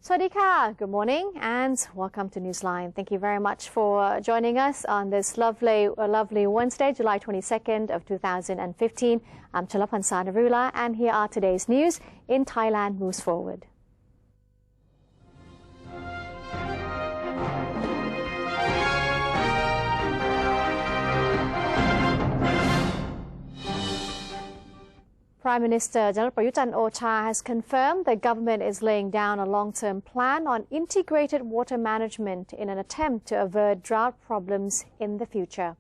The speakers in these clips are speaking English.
Swadika, good morning and welcome to Newsline. Thank you very much for joining us on this lovely Wednesday, July 22nd of 2015. I'm Chalapansa Narula and here are today's news in Thailand Moves Forward. Prime Minister General Prayut Chan-o-cha has confirmed the government is laying down a long-term plan on integrated water management in an attempt to avert drought problems in the future.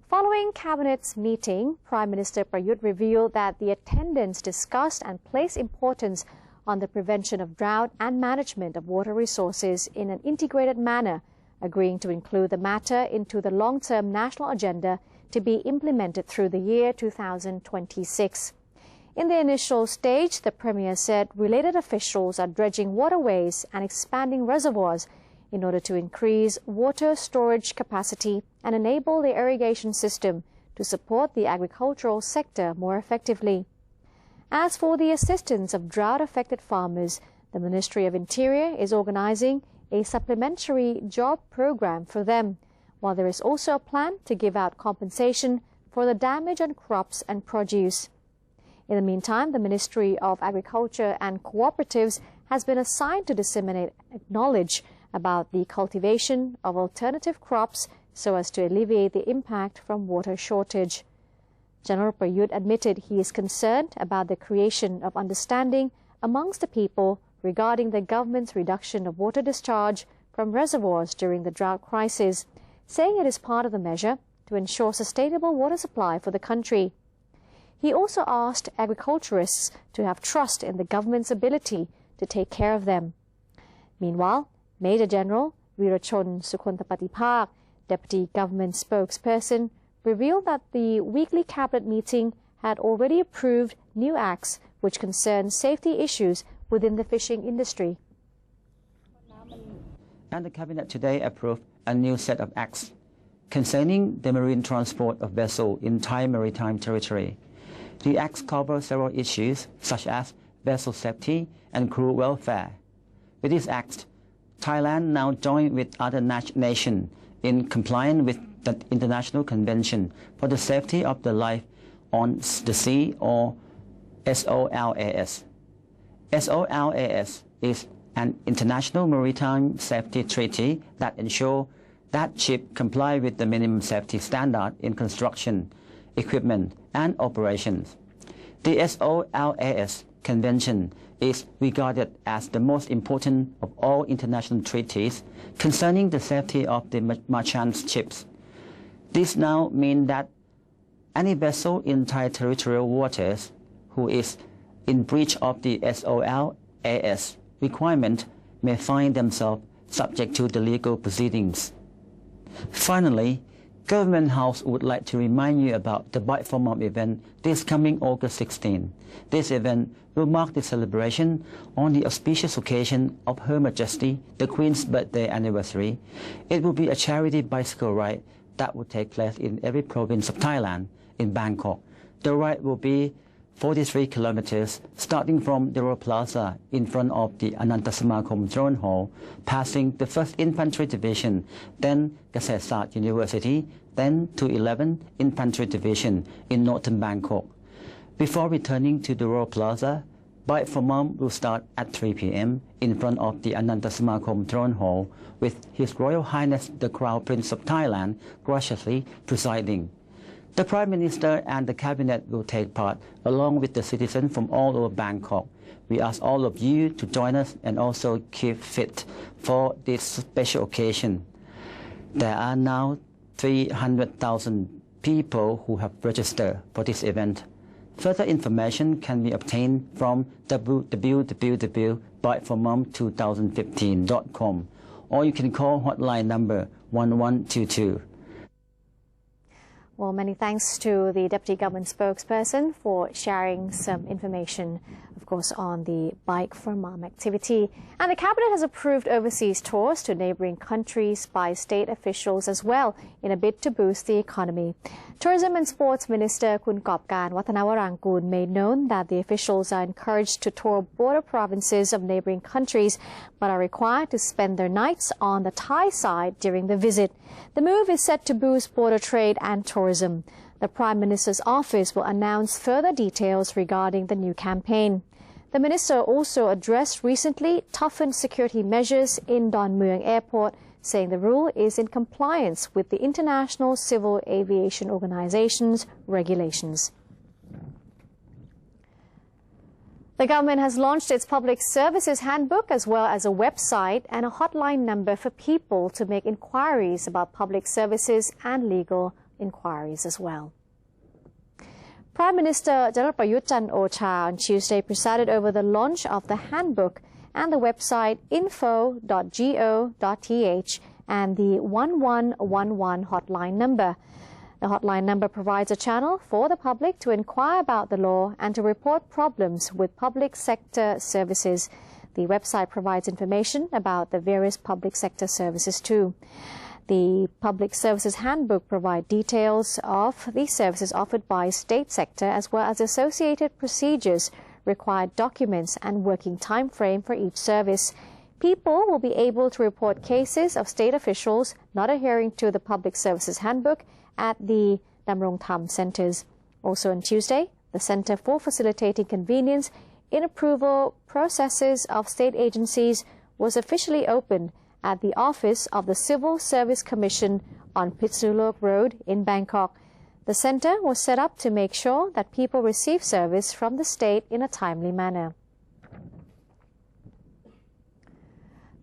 Following Cabinet's meeting, Prime Minister Prayut revealed that the attendants discussed and placed importance on the prevention of drought and management of water resources in an integrated manner, agreeing to include the matter into the long-term national agenda to be implemented through the year 2026. In the initial stage, the Premier said related officials are dredging waterways and expanding reservoirs in order to increase water storage capacity and enable the irrigation system to support the agricultural sector more effectively. As for the assistance of drought-affected farmers, the Ministry of Interior is organizing a supplementary job program for them, while there is also a plan to give out compensation for the damage on crops and produce. In the meantime, the Ministry of Agriculture and Cooperatives has been assigned to disseminate knowledge about the cultivation of alternative crops so as to alleviate the impact from water shortage. General Prayut admitted he is concerned about the creation of understanding amongst the people regarding the government's reduction of water discharge from reservoirs during the drought crisis, saying it is part of the measure to ensure sustainable water supply for the country. He also asked agriculturists to have trust in the government's ability to take care of them. Meanwhile, Major General Wirachon Sukhontapatipak, Deputy Government Spokesperson, revealed that the weekly cabinet meeting had already approved new acts which concern safety issues within the fishing industry. And the cabinet today approved a new set of acts concerning the marine transport of vessels in Thai maritime territory. The acts cover several issues such as vessel safety and crew welfare. With these acts, Thailand now joins with other nations in compliance with the International Convention for the Safety of the Life on the Sea, or SOLAS. SOLAS is an international maritime safety treaty that ensures that ships comply with the minimum safety standard in construction, equipment, and operations. The SOLAS Convention is regarded as the most important of all international treaties concerning the safety of the merchant ships. This now means that any vessel in Thai territorial waters who is in breach of the SOLAS requirement may find themselves subject to the legal proceedings. Finally, Government House would like to remind you about the Bike for Mom event this coming August 16. This event will mark the celebration on the auspicious occasion of Her Majesty the Queen's birthday anniversary. It will be a charity bicycle ride that will take place in every province of Thailand in Bangkok. The ride will be 43 kilometers, starting from the Royal Plaza in front of the Anantasamakom Throne Hall, passing the 1st Infantry Division, then Kasetsart University, then to 11th Infantry Division in northern Bangkok. Before returning to the Royal Plaza, Bike for Mom will start at 3 p.m. in front of the Anantasamakom Throne Hall, with His Royal Highness the Crown Prince of Thailand graciously presiding. The Prime Minister and the Cabinet will take part, along with the citizens from all over Bangkok. We ask all of you to join us and also keep fit for this special occasion. There are now 300,000 people who have registered for this event. Further information can be obtained from www.bikeformom2015.com, or you can call hotline number 1122. Well, many thanks to the Deputy Government Spokesperson for sharing some information, of course, on the Bike for Mom activity. And the Cabinet has approved overseas tours to neighbouring countries by state officials as well in a bid to boost the economy. Tourism and Sports Minister Kun Gopkan Wattanawarankul made known that the officials are encouraged to tour border provinces of neighboring countries but are required to spend their nights on the Thai side during the visit. The move is set to boost border trade and tourism. The Prime Minister's office will announce further details regarding the new campaign. The minister also addressed recently toughened security measures in Don Mueang Airport, saying the rule is in compliance with the International Civil Aviation Organization's regulations. The government has launched its Public Services Handbook as well as a website and a hotline number for people to make inquiries about public services and legal inquiries as well. Prime Minister General Prayut Chan-o-cha on Tuesday presided over the launch of the handbook and the website info.go.th and the 1111 hotline number. The hotline number provides a channel for the public to inquire about the law and to report problems with public sector services. The website provides information about the various public sector services too. The Public Services Handbook provides details of the services offered by state sector as well as associated procedures, required documents and working time frame for each service. People will be able to report cases of state officials not adhering to the Public Services Handbook at the Damrong Tham centers. Also on Tuesday, the Center for Facilitating Convenience in Approval Processes of State Agencies was officially opened at the office of the Civil Service Commission on Pitsulok Road in Bangkok. The center was set up to make sure that people receive service from the state in a timely manner.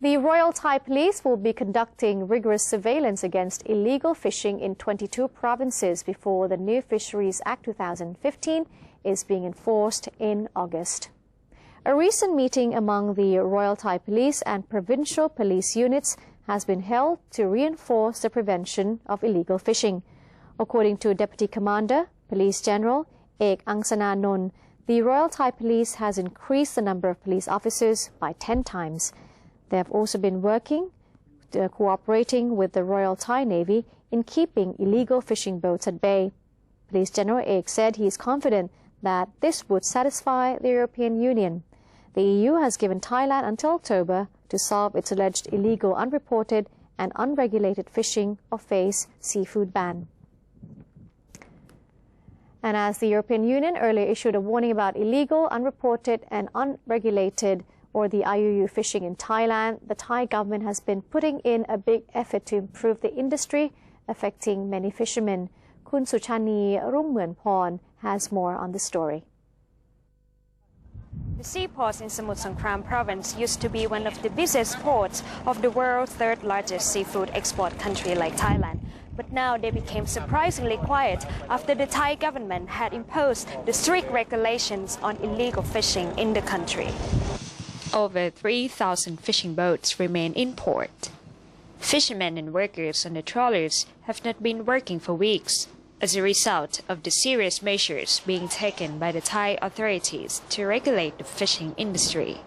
The Royal Thai Police will be conducting rigorous surveillance against illegal fishing in 22 provinces before the new Fisheries Act 2015 is being enforced in August. A recent meeting among the Royal Thai Police and provincial police units has been held to reinforce the prevention of illegal fishing. According to Deputy Commander, Police General Ek Angsana, the Royal Thai Police has increased the number of police officers by 10 times. They have also been cooperating with the Royal Thai Navy in keeping illegal fishing boats at bay. Police General Ek said he is confident that this would satisfy the European Union. The EU has given Thailand until October to solve its alleged illegal, unreported and unregulated fishing or face seafood ban. And as the European Union earlier issued a warning about illegal, unreported and unregulated or the IUU fishing in Thailand, the Thai government has been putting in a big effort to improve the industry, affecting many fishermen. Kun Suchani Rungmuenporn has more on the story. The seaports in Samut Songkhram province used to be one of the busiest ports of the world's third largest seafood export country like Thailand. But now they became surprisingly quiet after the Thai government had imposed the strict regulations on illegal fishing in the country. Over 3,000 fishing boats remain in port. Fishermen and workers on the trawlers have not been working for weeks as a result of the serious measures being taken by the Thai authorities to regulate the fishing industry.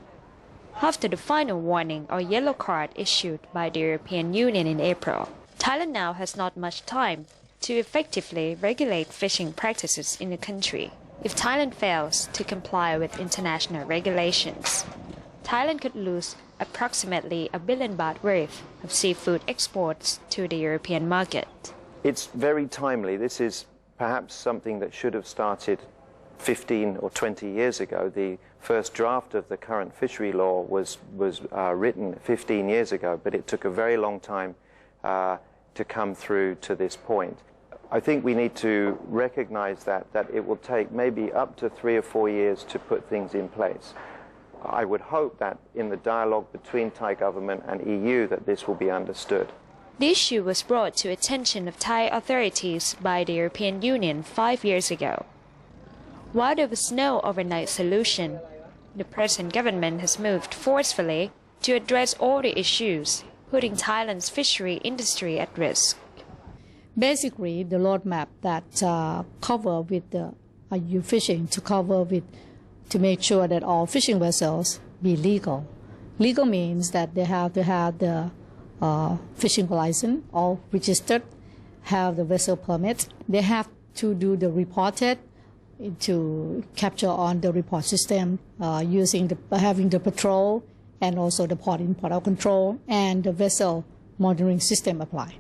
After the final warning or yellow card issued by the European Union in April, Thailand now has not much time to effectively regulate fishing practices in the country. If Thailand fails to comply with international regulations, Thailand could lose approximately $1 billion worth of seafood exports to the European market. It's very timely. This is perhaps something that should have started 15 or 20 years ago. The first draft of the current fishery law was written 15 years ago, but it took a very long time to come through to this point. I think we need to recognize that it will take maybe up to 3 or 4 years to put things in place. I would hope that in the dialogue between Thai government and EU that this will be understood. The issue was brought to attention of Thai authorities by the European Union 5 years ago. While there was no overnight solution, the present government has moved forcefully to address all the issues, putting Thailand's fishery industry at risk. Basically, the roadmap that cover with the IUU fishing to make sure that all fishing vessels be legal. Legal means that they have to have the fishing license, all registered, have the vessel permit. They have to do the reported, to capture on the report system having the patrol and also the port in port out control and the vessel monitoring system apply.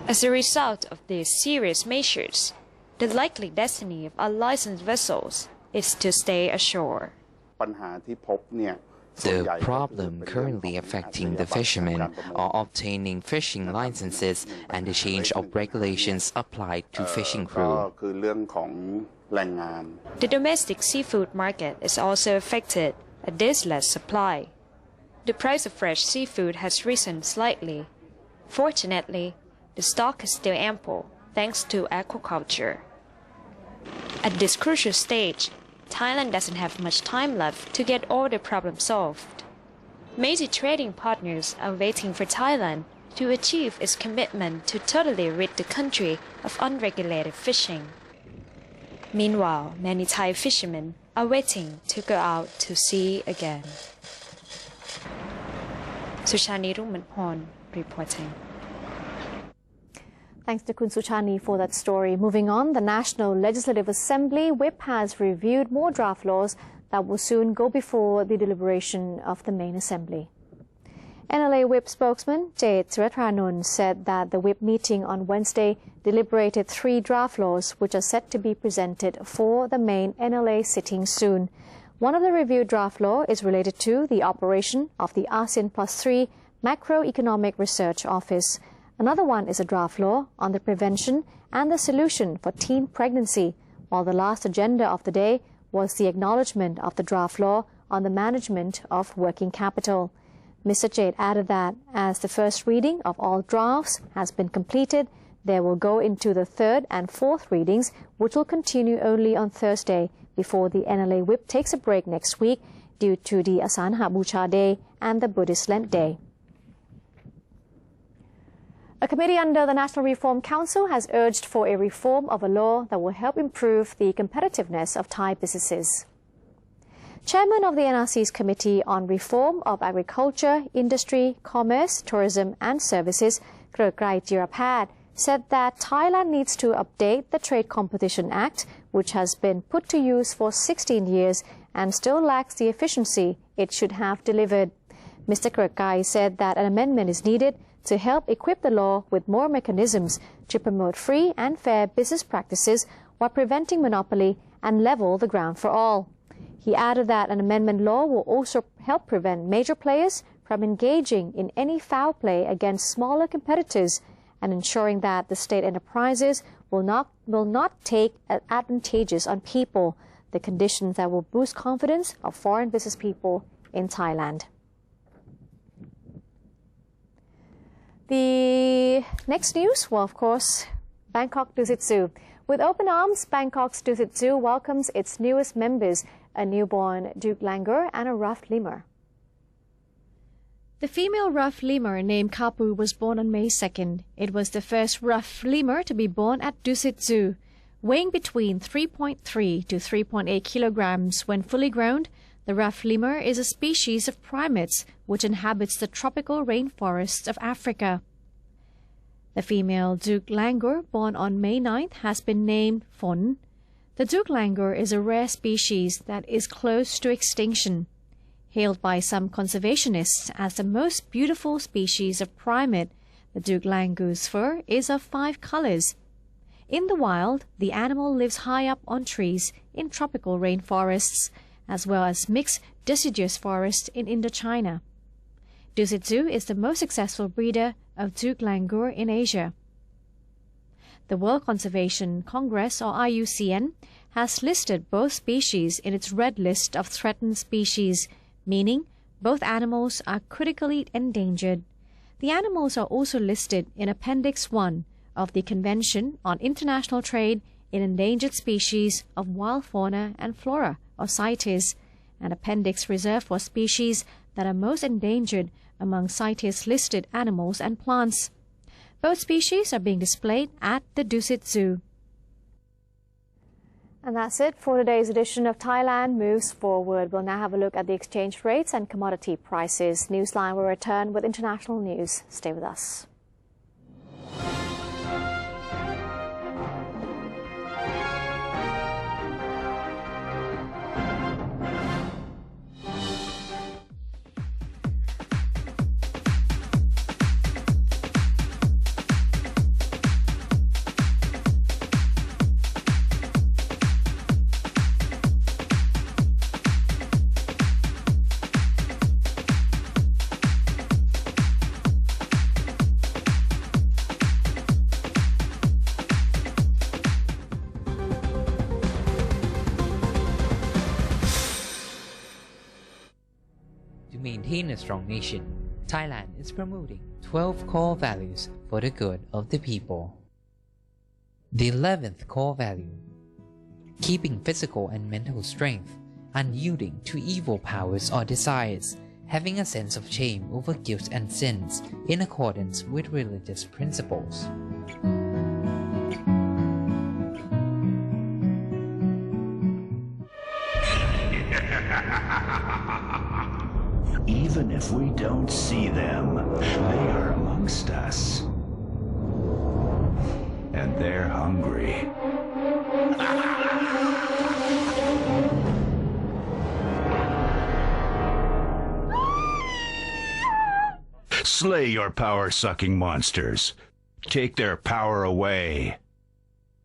As a result of these serious measures, the likely destiny of unlicensed vessels is to stay ashore. The problem currently affecting the fishermen are obtaining fishing licenses and the change of regulations applied to fishing crew. The domestic seafood market is also affected as there's less supply. The price of fresh seafood has risen slightly. Fortunately, the stock is still ample thanks to aquaculture. At this crucial stage, Thailand doesn't have much time left to get all the problems solved. Major trading partners are waiting for Thailand to achieve its commitment to totally rid the country of unregulated fishing. Meanwhile, many Thai fishermen are waiting to go out to sea again. Sushani Rumanporn reporting. Thanks to Kun Suchani for that story. Moving on, the National Legislative Assembly whip has reviewed more draft laws that will soon go before the deliberation of the main assembly. NLA whip spokesman Jade Suratranun said that the whip meeting on Wednesday deliberated 3 draft laws which are set to be presented for the main NLA sitting soon. One of the reviewed draft law is related to the operation of the ASEAN +3 Macroeconomic Research Office. Another one is a draft law on the prevention and the solution for teen pregnancy, while the last agenda of the day was the acknowledgement of the draft law on the management of working capital. Mr. Jade added that as the first reading of all drafts has been completed, they will go into the 3rd and 4th readings, which will continue only on Thursday before the NLA whip takes a break next week due to the Asanha Bucha Day and the Buddhist Lent Day. A committee under the National Reform Council has urged for a reform of a law that will help improve the competitiveness of Thai businesses. Chairman of the NRC's Committee on Reform of Agriculture, Industry, Commerce, Tourism and Services, Krekrai Jiraphat, said that Thailand needs to update the Trade Competition Act, which has been put to use for 16 years and still lacks the efficiency it should have delivered. Mr. Krekrai said that an amendment is needed to help equip the law with more mechanisms to promote free and fair business practices while preventing monopoly and level the ground for all. He added that an amendment law will also help prevent major players from engaging in any foul play against smaller competitors and ensuring that the state enterprises will not take advantages on people, the conditions that will boost confidence of foreign business people in Thailand. The next news, well, of course, Bangkok Dusit Zoo. With open arms, Bangkok's Dusit Zoo welcomes its newest members, a newborn Duke Langur and a ruffed lemur. The female ruffed lemur named Kapu was born on May 2nd. It was the first ruffed lemur to be born at Dusit Zoo. Weighing between 3.3 to 3.8 kilograms when fully grown, the ruffed lemur is a species of primates which inhabits the tropical rainforests of Africa. The female Duke Langur, born on May 9th, has been named Phon. The Duke Langur is a rare species that is close to extinction. Hailed by some conservationists as the most beautiful species of primate, the Duke Langur's fur is of 5 colors. In the wild, the animal lives high up on trees in tropical rainforests, as well as mixed deciduous forests in Indochina. Dusit Zoo is the most successful breeder of Duke Langur in Asia. The World Conservation Congress, or IUCN, has listed both species in its red list of threatened species, meaning both animals are critically endangered. The animals are also listed in Appendix 1 of the Convention on International Trade in Endangered Species of Wild Fauna and Flora, or CITES, an appendix reserved for species that are most endangered among CITES-listed animals and plants. Both species are being displayed at the Dusit Zoo. And that's it for today's edition of Thailand Moves Forward. We'll now have a look at the exchange rates and commodity prices. Newsline will return with international news. Stay with us. maintain a strong nation, Thailand is promoting 12 core values for the good of the people. The 11th core value: keeping physical and mental strength, unyielding to evil powers or desires, having a sense of shame over guilt and sins in accordance with religious principles. Even if we don't see them, they are amongst us. And they're hungry. Slay your power-sucking monsters. Take their power away.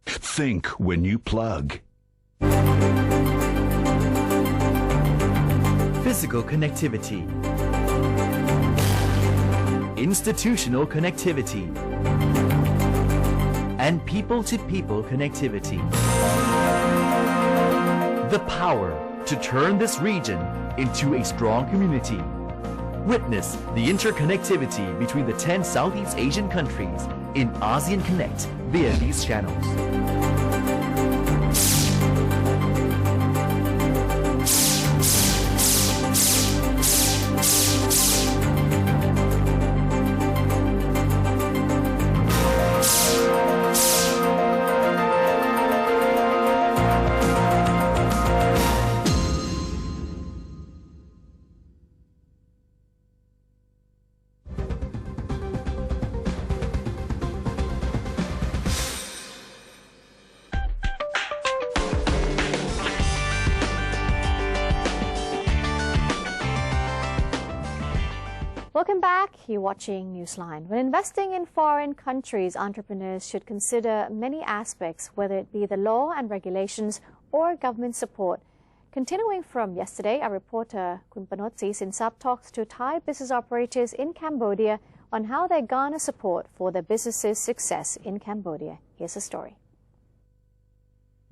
Think when you plug. Physical connectivity, institutional connectivity, and people-to-people connectivity. The power to turn this region into a strong community. Witness the interconnectivity between the 10 Southeast Asian countries in ASEAN Connect via these channels. Welcome back. You're watching Newsline. When investing in foreign countries, entrepreneurs should consider many aspects, whether it be the law and regulations or government support. Continuing from yesterday, our reporter Kun Panot Sinsap talks to Thai business operators in Cambodia on how they garner support for their businesses' success in Cambodia. Here's the story.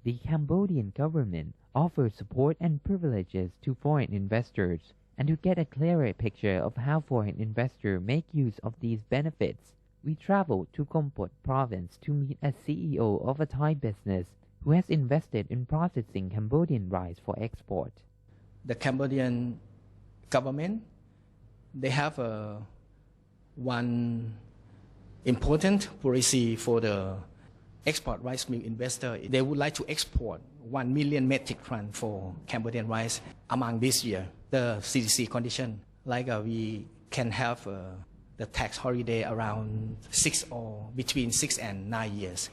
The Cambodian government offers support and privileges to foreign investors. And to get a clearer picture of how foreign investors make use of these benefits, we traveled to Kompot province to meet a CEO of a Thai business who has invested in processing Cambodian rice for export. The Cambodian government, they have one important policy for the export rice mill investor. They would like to export 1 million metric tons for Cambodian rice among this year. The CDC condition, like we can have the tax holiday around 6 or between 6 and 9 years.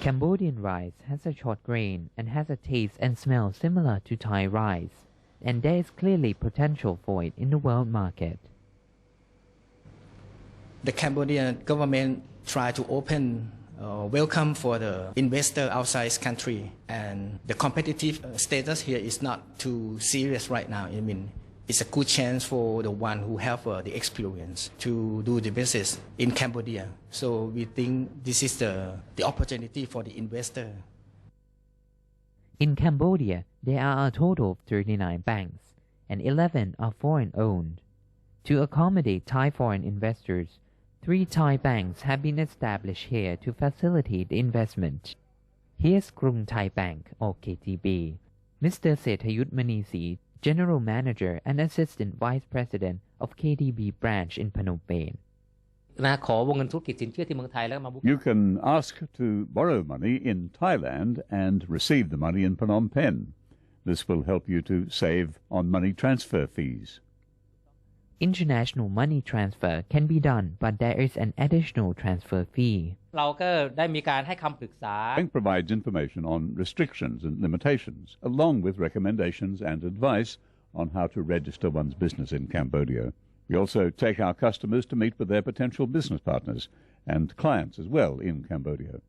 Cambodian rice has a short grain and has a taste and smell similar to Thai rice, and there is clearly potential for it in the world market. The Cambodian government tried to open welcome for the investor outside country, and the competitive status here is not too serious right now. I mean, it's a good chance for the one who have the experience to do the business in Cambodia. So we think this is the opportunity for the investor. In Cambodia, there are a total of 39 banks, and 11 are foreign-owned. To accommodate Thai foreign investors, 3 Thai banks have been established here to facilitate the investment. Here's Krung Thai Bank, or KTB. Mr. Sethayut Manisi, General Manager and Assistant Vice President of KTB branch in Phnom Penh. You can ask to borrow money in Thailand and receive the money in Phnom Penh. This will help you to save on money transfer fees. International money transfer can be done, but there is an additional transfer fee. The bank provides information on restrictions and limitations, along with recommendations and advice on how to register one's business in Cambodia. We also take our customers to meet with their potential business partners and clients as well in Cambodia.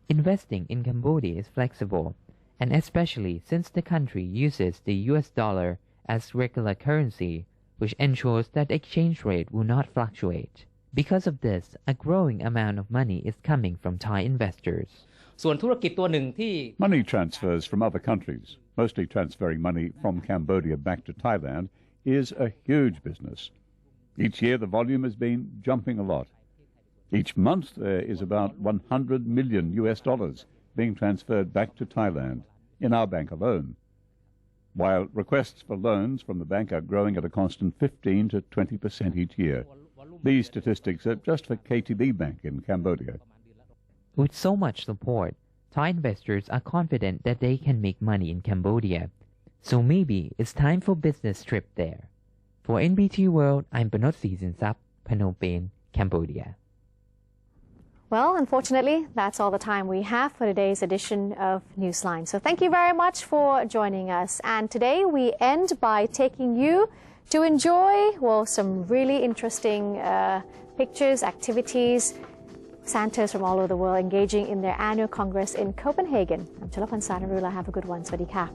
Investing in Cambodia is flexible, and especially since the country uses the US dollar as regular currency, which ensures that exchange rate will not fluctuate. Because of this, a growing amount of money is coming from Thai investors. Money transfers from other countries, mostly transferring money from Cambodia back to Thailand, is a huge business. Each year the volume has been jumping a lot. Each month there is about $100 million being transferred back to Thailand in our bank alone, while requests for loans from the bank are growing at a constant 15 to 20% each year. These statistics are just for KTB Bank in Cambodia. With so much support, Thai investors are confident that they can make money in Cambodia. So maybe it's time for business trip there. For NBT World, I'm Panot Sinsap, Phnom Penh, Cambodia. Well, unfortunately, that's all the time we have for today's edition of Newsline. So thank you very much for joining us. And today we end by taking you to enjoy, well, some really interesting pictures, activities, Santas from all over the world engaging in their annual Congress in Copenhagen. I'm Chalapan Sanarula. Have a good one. Swadee ka.